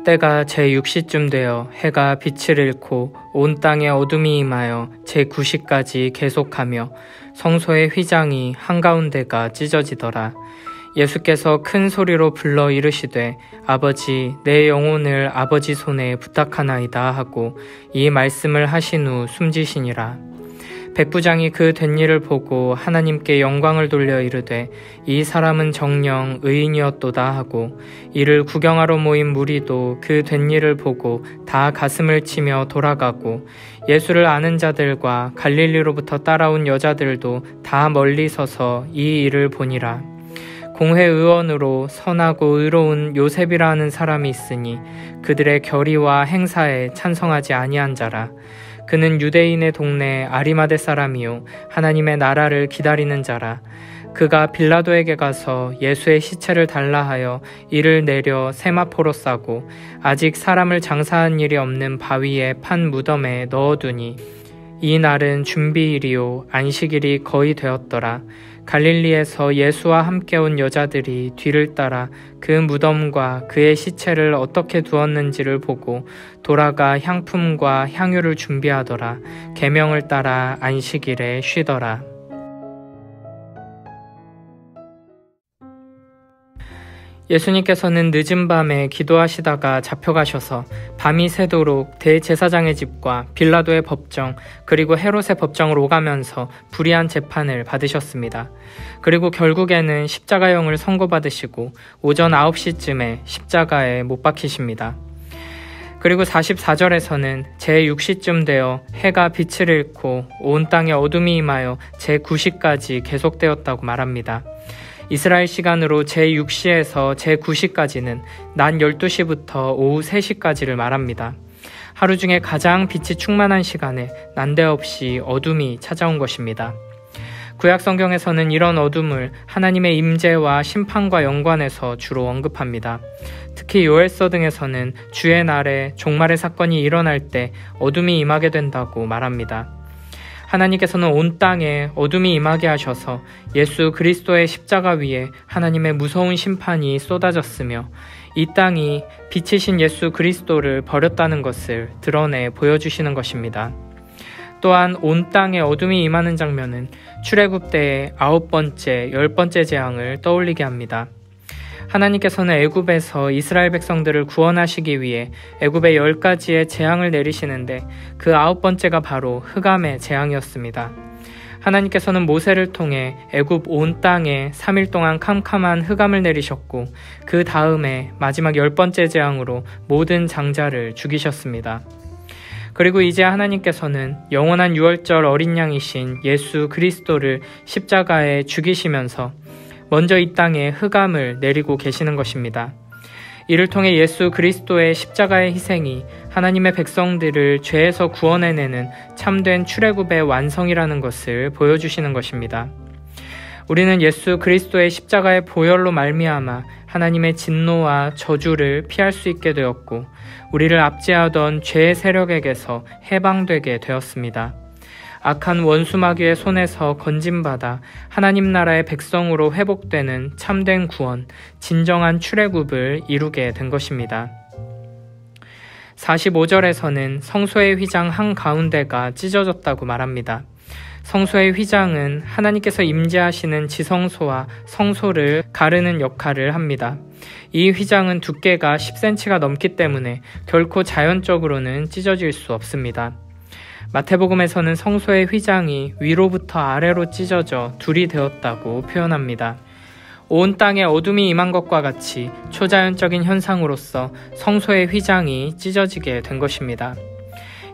때가 제6시쯤 되어 해가 빛을 잃고 온 땅에 어둠이 임하여 제9시까지 계속하며 성소의 휘장이 한가운데가 찢어지더라. 예수께서 큰 소리로 불러 이르시되 아버지 내 영혼을 아버지 손에 부탁하나이다 하고 이 말씀을 하신 후 숨지시니라. 백부장이 그 된 일을 보고 하나님께 영광을 돌려 이르되 이 사람은 정녕 의인이었도다 하고 이를 구경하러 모인 무리도 그 된 일을 보고 다 가슴을 치며 돌아가고 예수를 아는 자들과 갈릴리로부터 따라온 여자들도 다 멀리 서서 이 일을 보니라. 공회의원으로 선하고 의로운 요셉이라 하는 사람이 있으니 그들의 결의와 행사에 찬성하지 아니한 자라. 그는 유대인의 동네 아리마대 사람이요 하나님의 나라를 기다리는 자라. 그가 빌라도에게 가서 예수의 시체를 달라 하여 이를 내려 세마포로 싸고 아직 사람을 장사한 일이 없는 바위에 판 무덤에 넣어두니 이 날은 준비일이요 안식일이 거의 되었더라. 갈릴리에서 예수와 함께 온 여자들이 뒤를 따라 그 무덤과 그의 시체를 어떻게 두었는지를 보고 돌아가 향품과 향유를 준비하더라. 계명을 따라 안식일에 쉬더라. 예수님께서는 늦은 밤에 기도하시다가 잡혀가셔서 밤이 새도록 대제사장의 집과 빌라도의 법정 그리고 헤롯의 법정을 오가면서 불의한 재판을 받으셨습니다. 그리고 결국에는 십자가형을 선고받으시고 오전 9시쯤에 십자가에 못 박히십니다. 그리고 44절에서는 제6시쯤 되어 해가 빛을 잃고 온 땅에 어둠이 임하여 제9시까지 계속되었다고 말합니다. 이스라엘 시간으로 제6시에서 제9시까지는 낮 12시부터 오후 3시까지를 말합니다. 하루 중에 가장 빛이 충만한 시간에 난데없이 어둠이 찾아온 것입니다. 구약 성경에서는 이런 어둠을 하나님의 임재와 심판과 연관해서 주로 언급합니다. 특히 요엘서 등에서는 주의 날에 종말의 사건이 일어날 때 어둠이 임하게 된다고 말합니다. 하나님께서는 온 땅에 어둠이 임하게 하셔서 예수 그리스도의 십자가 위에 하나님의 무서운 심판이 쏟아졌으며 이 땅이 빛이신 예수 그리스도를 버렸다는 것을 드러내 보여주시는 것입니다. 또한 온 땅에 어둠이 임하는 장면은 출애굽 때의 9번째, 10번째 재앙을 떠올리게 합니다. 하나님께서는 애굽에서 이스라엘 백성들을 구원하시기 위해 애굽에 10가지의 재앙을 내리시는데 그 9번째가 바로 흑암의 재앙이었습니다. 하나님께서는 모세를 통해 애굽 온 땅에 3일 동안 캄캄한 흑암을 내리셨고 그 다음에 마지막 10번째 재앙으로 모든 장자를 죽이셨습니다. 그리고 이제 하나님께서는 영원한 유월절 어린 양이신 예수 그리스도를 십자가에 죽이시면서 먼저 이 땅에 흑암을 내리고 계시는 것입니다. 이를 통해 예수 그리스도의 십자가의 희생이 하나님의 백성들을 죄에서 구원해내는 참된 출애굽의 완성이라는 것을 보여주시는 것입니다. 우리는 예수 그리스도의 십자가의 보혈로 말미암아 하나님의 진노와 저주를 피할 수 있게 되었고 우리를 압제하던 죄의 세력에게서 해방되게 되었습니다. 악한 원수 마귀의 손에서 건짐받아 하나님 나라의 백성으로 회복되는 참된 구원, 진정한 출애굽을 이루게 된 것입니다. 45절에서는 성소의 휘장 한가운데가 찢어졌다고 말합니다. 성소의 휘장은 하나님께서 임재하시는 지성소와 성소를 가르는 역할을 합니다. 이 휘장은 두께가 10cm가 넘기 때문에 결코 자연적으로는 찢어질 수 없습니다. 마태복음에서는 성소의 휘장이 위로부터 아래로 찢어져 둘이 되었다고 표현합니다. 온 땅에 어둠이 임한 것과 같이 초자연적인 현상으로서 성소의 휘장이 찢어지게 된 것입니다.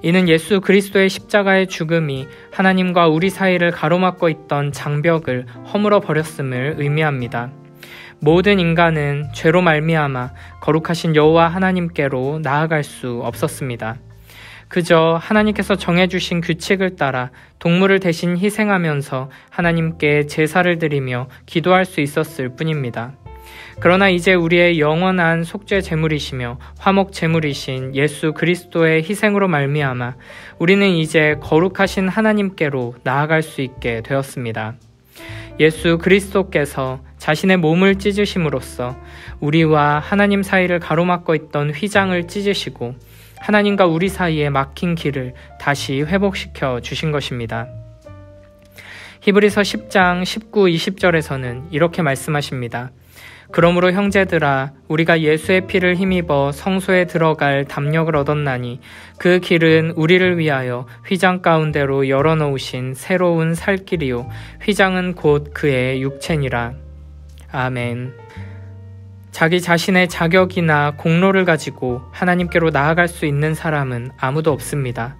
이는 예수 그리스도의 십자가의 죽음이 하나님과 우리 사이를 가로막고 있던 장벽을 허물어 버렸음을 의미합니다. 모든 인간은 죄로 말미암아 거룩하신 여호와 하나님께로 나아갈 수 없었습니다. 그저 하나님께서 정해주신 규칙을 따라 동물을 대신 희생하면서 하나님께 제사를 드리며 기도할 수 있었을 뿐입니다. 그러나 이제 우리의 영원한 속죄 제물이시며 화목 제물이신 예수 그리스도의 희생으로 말미암아 우리는 이제 거룩하신 하나님께로 나아갈 수 있게 되었습니다. 예수 그리스도께서 자신의 몸을 찢으심으로써 우리와 하나님 사이를 가로막고 있던 휘장을 찢으시고 하나님과 우리 사이에 막힌 길을 다시 회복시켜 주신 것입니다. 히브리서 10장 19, 20절에서는 이렇게 말씀하십니다. 그러므로 형제들아 우리가 예수의 피를 힘입어 성소에 들어갈 담력을 얻었나니 그 길은 우리를 위하여 휘장 가운데로 열어놓으신 새로운 살 길이요 휘장은 곧 그의 육체니라. 아멘. 자기 자신의 자격이나 공로를 가지고 하나님께로 나아갈 수 있는 사람은 아무도 없습니다.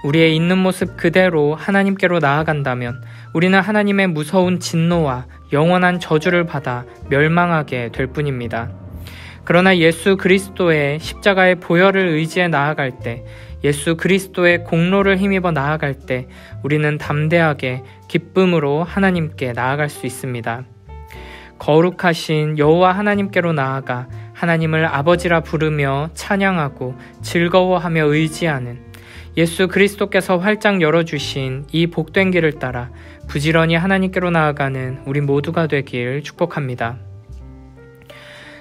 우리의 있는 모습 그대로 하나님께로 나아간다면 우리는 하나님의 무서운 진노와 영원한 저주를 받아 멸망하게 될 뿐입니다. 그러나 예수 그리스도의 십자가의 보혈을 의지해 나아갈 때, 예수 그리스도의 공로를 힘입어 나아갈 때 우리는 담대하게 기쁨으로 하나님께 나아갈 수 있습니다. 거룩하신 여호와 하나님께로 나아가 하나님을 아버지라 부르며 찬양하고 즐거워하며 의지하는 예수 그리스도께서 활짝 열어주신 이 복된 길을 따라 부지런히 하나님께로 나아가는 우리 모두가 되길 축복합니다.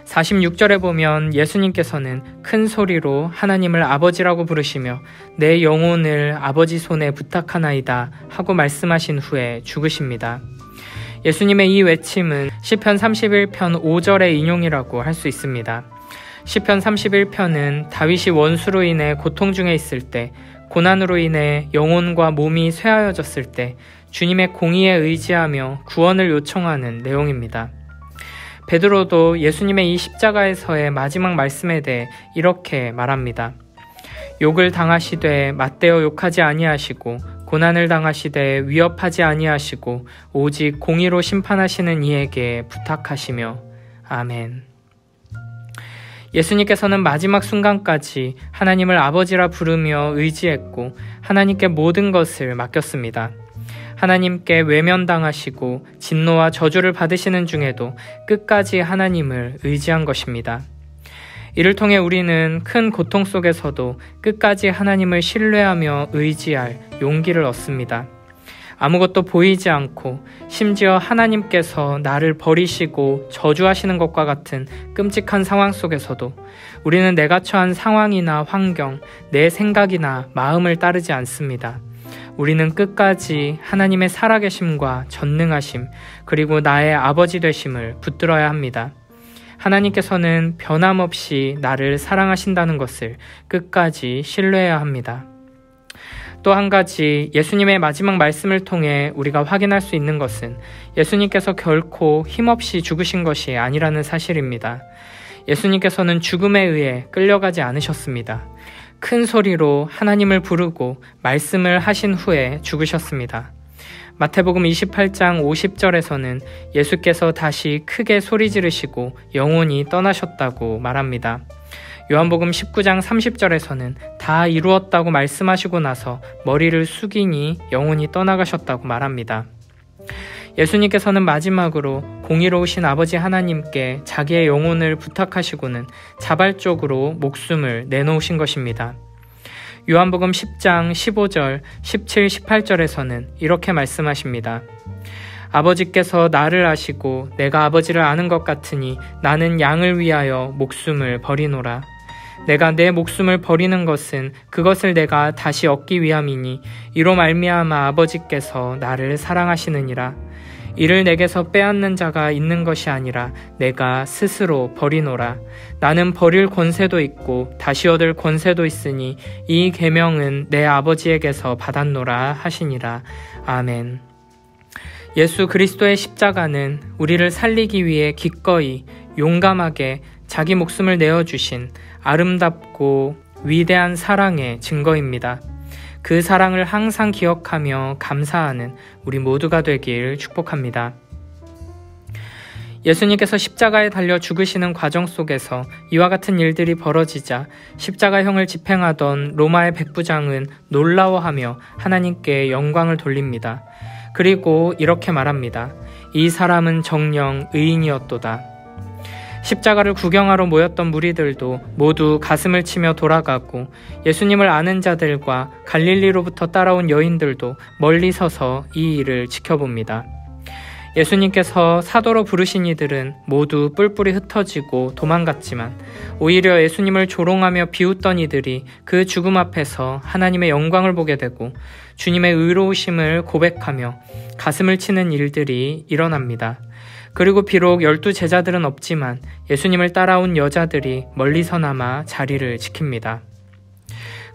46절에 보면 예수님께서는 큰 소리로 하나님을 아버지라고 부르시며 내 영혼을 아버지 손에 부탁하나이다 하고 말씀하신 후에 죽으십니다. 예수님의 이 외침은 시편 31편 5절의 인용이라고 할 수 있습니다. 시편 31편은 다윗이 원수로 인해 고통 중에 있을 때, 고난으로 인해 영혼과 몸이 쇠하여졌을 때 주님의 공의에 의지하며 구원을 요청하는 내용입니다. 베드로도 예수님의 이 십자가에서의 마지막 말씀에 대해 이렇게 말합니다. 욕을 당하시되 맞대어 욕하지 아니하시고 고난을 당하시되 위협하지 아니하시고 오직 공의로 심판하시는 이에게 부탁하시며. 아멘. 예수님께서는 마지막 순간까지 하나님을 아버지라 부르며 의지했고 하나님께 모든 것을 맡겼습니다. 하나님께 외면당하시고 진노와 저주를 받으시는 중에도 끝까지 하나님을 의지한 것입니다. 이를 통해 우리는 큰 고통 속에서도 끝까지 하나님을 신뢰하며 의지할 용기를 얻습니다. 아무것도 보이지 않고 심지어 하나님께서 나를 버리시고 저주하시는 것과 같은 끔찍한 상황 속에서도 우리는 내가 처한 상황이나 환경, 내 생각이나 마음을 따르지 않습니다. 우리는 끝까지 하나님의 살아계심과 전능하심, 그리고 나의 아버지 되심을 붙들어야 합니다. 하나님께서는 변함없이 나를 사랑하신다는 것을 끝까지 신뢰해야 합니다. 또 한 가지 예수님의 마지막 말씀을 통해 우리가 확인할 수 있는 것은 예수님께서 결코 힘없이 죽으신 것이 아니라는 사실입니다. 예수님께서는 죽음에 의해 끌려가지 않으셨습니다. 큰 소리로 하나님을 부르고 말씀을 하신 후에 죽으셨습니다. 마태복음 28장 50절에서는 예수께서 다시 크게 소리 지르시고 영원히 떠나셨다고 말합니다. 요한복음 19장 30절에서는 다 이루었다고 말씀하시고 나서 머리를 숙이니 영원히 떠나가셨다고 말합니다. 예수님께서는 마지막으로 공의로우신 아버지 하나님께 자기의 영혼을 부탁하시고는 자발적으로 목숨을 내놓으신 것입니다. 요한복음 10장 15절, 17, 18절에서는 이렇게 말씀하십니다. 아버지께서 나를 아시고 내가 아버지를 아는 것 같으니 나는 양을 위하여 목숨을 버리노라. 내가 내 목숨을 버리는 것은 그것을 내가 다시 얻기 위함이니 이로 말미암아 아버지께서 나를 사랑하시느니라. 이를 내게서 빼앗는 자가 있는 것이 아니라 내가 스스로 버리노라. 나는 버릴 권세도 있고 다시 얻을 권세도 있으니 이 계명은 내 아버지에게서 받았노라 하시니라. 아멘. 예수 그리스도의 십자가는 우리를 살리기 위해 기꺼이 용감하게 자기 목숨을 내어주신 아름답고 위대한 사랑의 증거입니다. 그 사랑을 항상 기억하며 감사하는 우리 모두가 되길 축복합니다. 예수님께서 십자가에 달려 죽으시는 과정 속에서 이와 같은 일들이 벌어지자 십자가형을 집행하던 로마의 백부장은 놀라워하며 하나님께 영광을 돌립니다. 그리고 이렇게 말합니다. 이 사람은 정녕 의인이었도다. 십자가를 구경하러 모였던 무리들도 모두 가슴을 치며 돌아가고 예수님을 아는 자들과 갈릴리로부터 따라온 여인들도 멀리 서서 이 일을 지켜봅니다. 예수님께서 사도로 부르신 이들은 모두 뿔뿔이 흩어지고 도망갔지만 오히려 예수님을 조롱하며 비웃던 이들이 그 죽음 앞에서 하나님의 영광을 보게 되고 주님의 의로우심을 고백하며 가슴을 치는 일들이 일어납니다. 그리고 비록 12 제자들은 없지만 예수님을 따라온 여자들이 멀리서나마 자리를 지킵니다.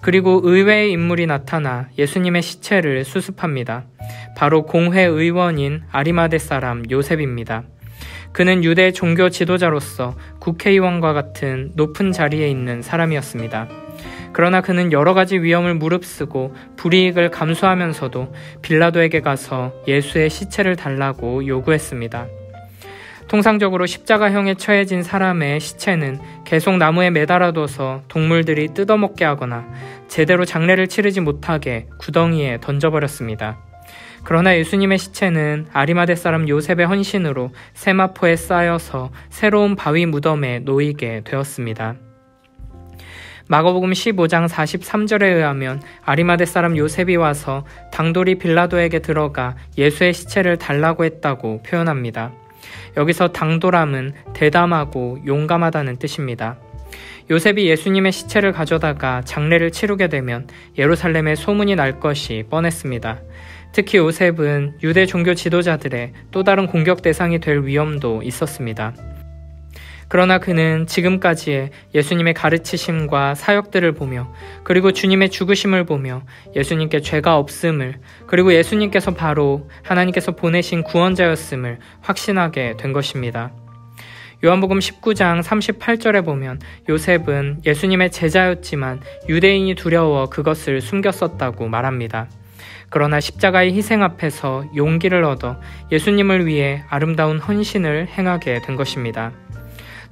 그리고 의외의 인물이 나타나 예수님의 시체를 수습합니다. 바로 공회의원인 아리마대 사람 요셉입니다. 그는 유대 종교 지도자로서 국회의원과 같은 높은 자리에 있는 사람이었습니다. 그러나 그는 여러 가지 위험을 무릅쓰고 불이익을 감수하면서도 빌라도에게 가서 예수의 시체를 달라고 요구했습니다. 통상적으로 십자가형에 처해진 사람의 시체는 계속 나무에 매달아둬서 동물들이 뜯어먹게 하거나 제대로 장례를 치르지 못하게 구덩이에 던져버렸습니다. 그러나 예수님의 시체는 아리마대 사람 요셉의 헌신으로 세마포에 쌓여서 새로운 바위 무덤에 놓이게 되었습니다. 마가복음 15장 43절에 의하면 아리마대 사람 요셉이 와서 당돌이 빌라도에게 들어가 예수의 시체를 달라고 했다고 표현합니다. 여기서 당돌함은 대담하고 용감하다는 뜻입니다. 요셉이 예수님의 시체를 가져다가 장례를 치르게 되면 예루살렘에 소문이 날 것이 뻔했습니다. 특히 요셉은 유대 종교 지도자들의 또 다른 공격 대상이 될 위험도 있었습니다. 그러나 그는 지금까지의 예수님의 가르치심과 사역들을 보며 그리고 주님의 죽으심을 보며 예수님께 죄가 없음을 그리고 예수님께서 바로 하나님께서 보내신 구원자였음을 확신하게 된 것입니다. 요한복음 19장 38절에 보면 요셉은 예수님의 제자였지만 유대인이 두려워 그것을 숨겼었다고 말합니다. 그러나 십자가의 희생 앞에서 용기를 얻어 예수님을 위해 아름다운 헌신을 행하게 된 것입니다.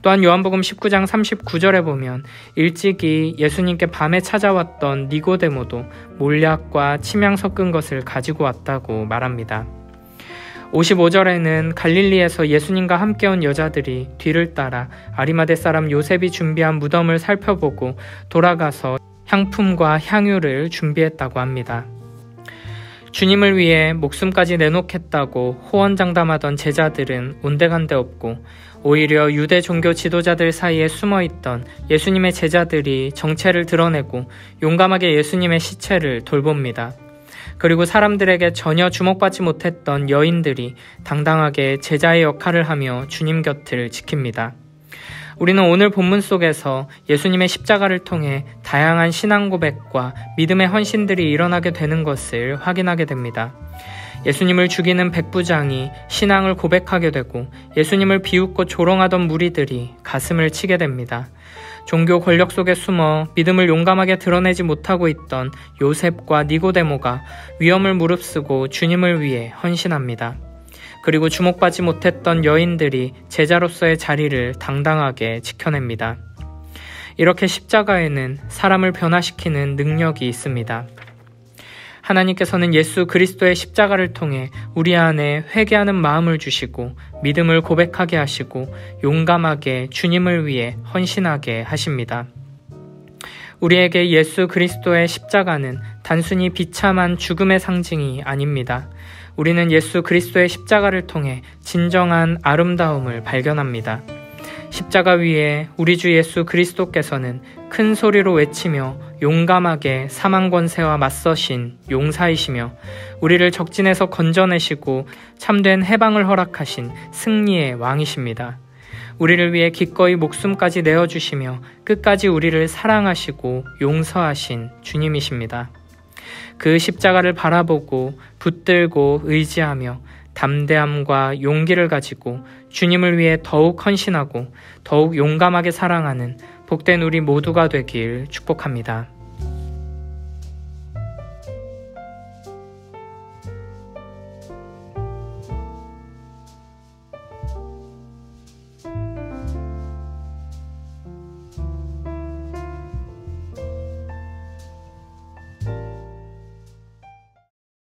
또한 요한복음 19장 39절에 보면 일찍이 예수님께 밤에 찾아왔던 니고데모도 몰약과 침향 섞은 것을 가지고 왔다고 말합니다. 55절에는 갈릴리에서 예수님과 함께 온 여자들이 뒤를 따라 아리마대 사람 요셉이 준비한 무덤을 살펴보고 돌아가서 향품과 향유를 준비했다고 합니다. 주님을 위해 목숨까지 내놓겠다고 호언장담하던 제자들은 온데간데 없고 오히려 유대 종교 지도자들 사이에 숨어있던 예수님의 제자들이 정체를 드러내고 용감하게 예수님의 시체를 돌봅니다. 그리고 사람들에게 전혀 주목받지 못했던 여인들이 당당하게 제자의 역할을 하며 주님 곁을 지킵니다. 우리는 오늘 본문 속에서 예수님의 십자가를 통해 다양한 신앙 고백과 믿음의 헌신들이 일어나게 되는 것을 확인하게 됩니다. 예수님을 죽이는 백부장이 신앙을 고백하게 되고 예수님을 비웃고 조롱하던 무리들이 가슴을 치게 됩니다. 종교 권력 속에 숨어 믿음을 용감하게 드러내지 못하고 있던 요셉과 니고데모가 위험을 무릅쓰고 주님을 위해 헌신합니다. 그리고 주목받지 못했던 여인들이 제자로서의 자리를 당당하게 지켜냅니다. 이렇게 십자가에는 사람을 변화시키는 능력이 있습니다. 하나님께서는 예수 그리스도의 십자가를 통해 우리 안에 회개하는 마음을 주시고 믿음을 고백하게 하시고 용감하게 주님을 위해 헌신하게 하십니다. 우리에게 예수 그리스도의 십자가는 단순히 비참한 죽음의 상징이 아닙니다. 우리는 예수 그리스도의 십자가를 통해 진정한 아름다움을 발견합니다. 십자가 위에 우리 주 예수 그리스도께서는 큰 소리로 외치며 용감하게 사망 권세와 맞서신 용사이시며 우리를 적진에서 건져내시고 참된 해방을 허락하신 승리의 왕이십니다. 우리를 위해 기꺼이 목숨까지 내어주시며 끝까지 우리를 사랑하시고 용서하신 주님이십니다. 그 십자가를 바라보고 붙들고 의지하며 담대함과 용기를 가지고 주님을 위해 더욱 헌신하고 더욱 용감하게 사랑하는 복된 우리 모두가 되길 축복합니다.